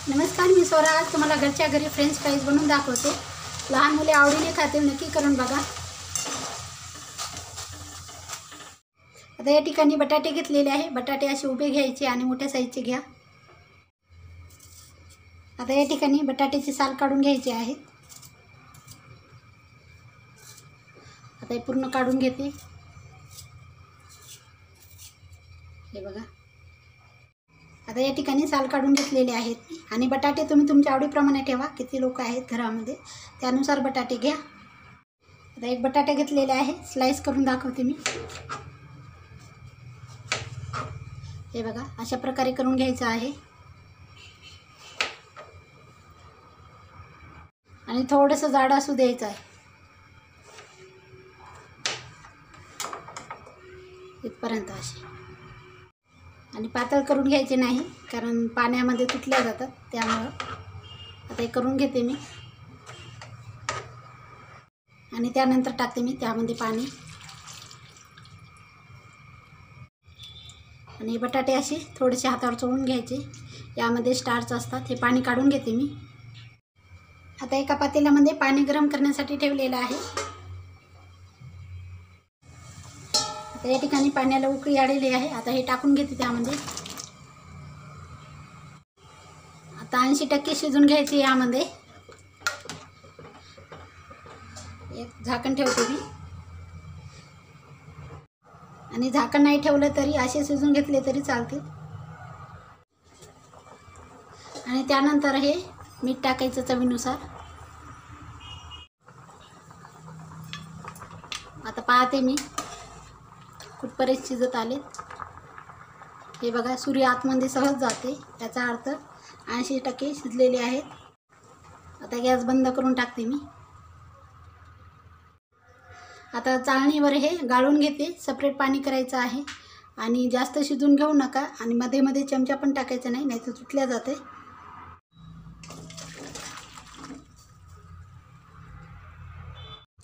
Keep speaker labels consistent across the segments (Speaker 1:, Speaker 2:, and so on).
Speaker 1: नमस्कार, मी स्वरा. आज तुम्हाला घरच्या घरी फ्रेंच फ्राईज बनवून दाखवते. लहान मुले आवडीने खातील, नक्की करून बघा. आता या ठिकाणी बटाटे घेतलेले आहे. बटाटे असे उभे घ्यायचे आणि मोठ्या साईजचे घ्या. आता या ठिकाणी बटाट्याची साल काढून घ्यायची आहे. आता हे पूर्ण काढून घेते. हे बघा. आता या ठिकाणी साल काढून घेतलेले आहेत आणि बटाटे तुम्ही तुमच्या आवडीप्रमाणे ठेवा. किती लोक आहेत घरामध्ये त्यानुसार बटाटे घ्या. आता एक बटाटा घेतलेला आहे, स्लाइस करून दाखवते मी. हे बघा, अशा प्रकारे करून घ्यायचं आहे आणि थोडंसं जाड असू द्यायचं आहे. इथपर्यंत असे, आणि पातळ करून घ्यायचे नाही कारण पाण्यामध्ये तुटल्या जातात, त्यामुळं आता हे करून घेते मी. आणि त्यानंतर टाकते मी त्यामध्ये पाणी. आणि बटाटे असे थोडेसे हातावर चोळून घ्यायचे, यामध्ये स्टार्च असतात. हे पाणी काढून घेते मी. आता एका पातेल्यामध्ये पाणी गरम करण्यासाठी ठेवलेलं आहे. आता या ठिकाणी पाण्याला उकळी आलेली आहे. आता हे टाकून घेते त्यामध्ये. आता 80% शिजून घ्यायचे. यामध्ये एक झाकण ठेवते मी, आणि झाकण नाही ठेवलं तरी असे शिजून घेतले तरी चालतील. आणि त्यानंतर हे मीठ टाकायचं चवीनुसार. आता पाहते मी कुठपर्यंत शिजत आले. हे बघा, सूर्य आतमध्ये सहज जाते, याचा अर्थ 80% शिजलेले आहेत. आता गॅस बंद करून टाकते मी. आता चाळणीवर हे गाळून घेते. सेपरेट पाणी करायचं आहे आणि जास्त शिजून घेऊ नका. आणि मध्ये मध्ये चमचा पण टाकायचा नाही, नाहीतर तुटल्या जाते.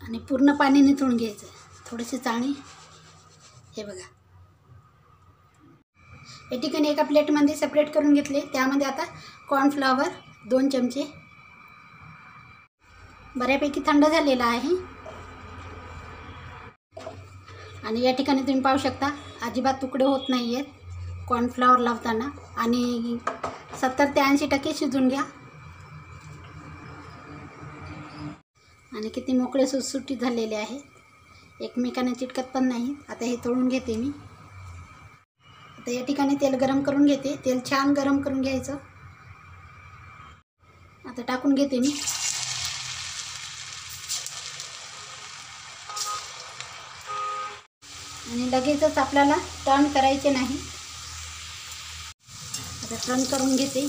Speaker 1: आणि पूर्ण पाणी निथळून घ्यायचं. थोडीशी चाळणी. हे बघा, या ठिकाणी एका प्लेटमध्ये सेपरेट करून घेतले. त्यामध्ये आता कॉर्नफ्लॉवर 2 चमचे. बऱ्यापैकी थंड झालेला आहे. आणि या ठिकाणी तुम्ही पाहू शकता अजिबात तुकडे होत नाही आहेत कॉर्नफ्लॉवर लावताना. आणि 70 ते 80% शिजून घ्या. आणि किती मोकळे सुटसुटीत झालेले आहे, एकमेकांना चिटकत पण नाही. आता हे तळून घेते मी. आता या ठिकाणी तेल गरम करून घेते. तेल छान गरम करून घ्यायचं. आता टाकून घेते मी. आणि लगेचच आपल्याला टर्न करायचे नाही. आता टर्न करून घेते.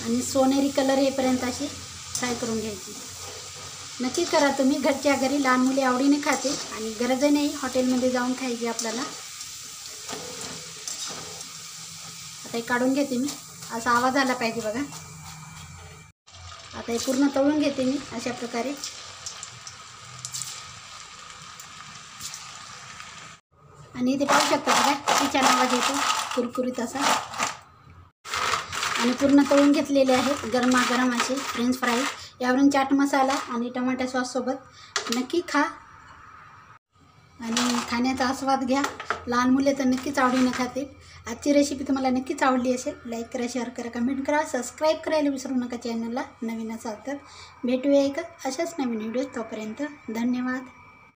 Speaker 1: आणि सोनेरी कलर येईपर्यंत अशी फ्राय करून घ्यायची. नक्की करा तुम्ही घरच्या घरी. लहान मुले आवडीने खाते आणि गरजही नाही हॉटेलमध्ये जाऊन खायची आपल्याला. आता हे काढून घेते मी. असा आवाज आला पाहिजे बघा. आता हे पूर्ण तळून घेते मी अशा प्रकारे. आणि इथे पाहू शकता बघा किती छान आवाज येतो, कुरकुरीत असा. आणि पूर्ण तळून घेतलेले आहेत गरमागरम असे फ्रेंच फ्राईज. यावरून चाट मसाला आणि टमाटर सॉससोबत नक्की खा आणि खाण्याचा आस्वाद घ्या. लहान मुले तर नक्कीच आवडीने खातील. आजची रेसिपी तुम्हाला नक्कीच आवडली असेल. लाईक करा, शेअर करा, कमेंट करा, सबस्क्राईब करायला विसरू नका चॅनलला. नवीन असाल तर भेटूया एका अशाच नवीन व्हिडिओ. तोपर्यंत धन्यवाद.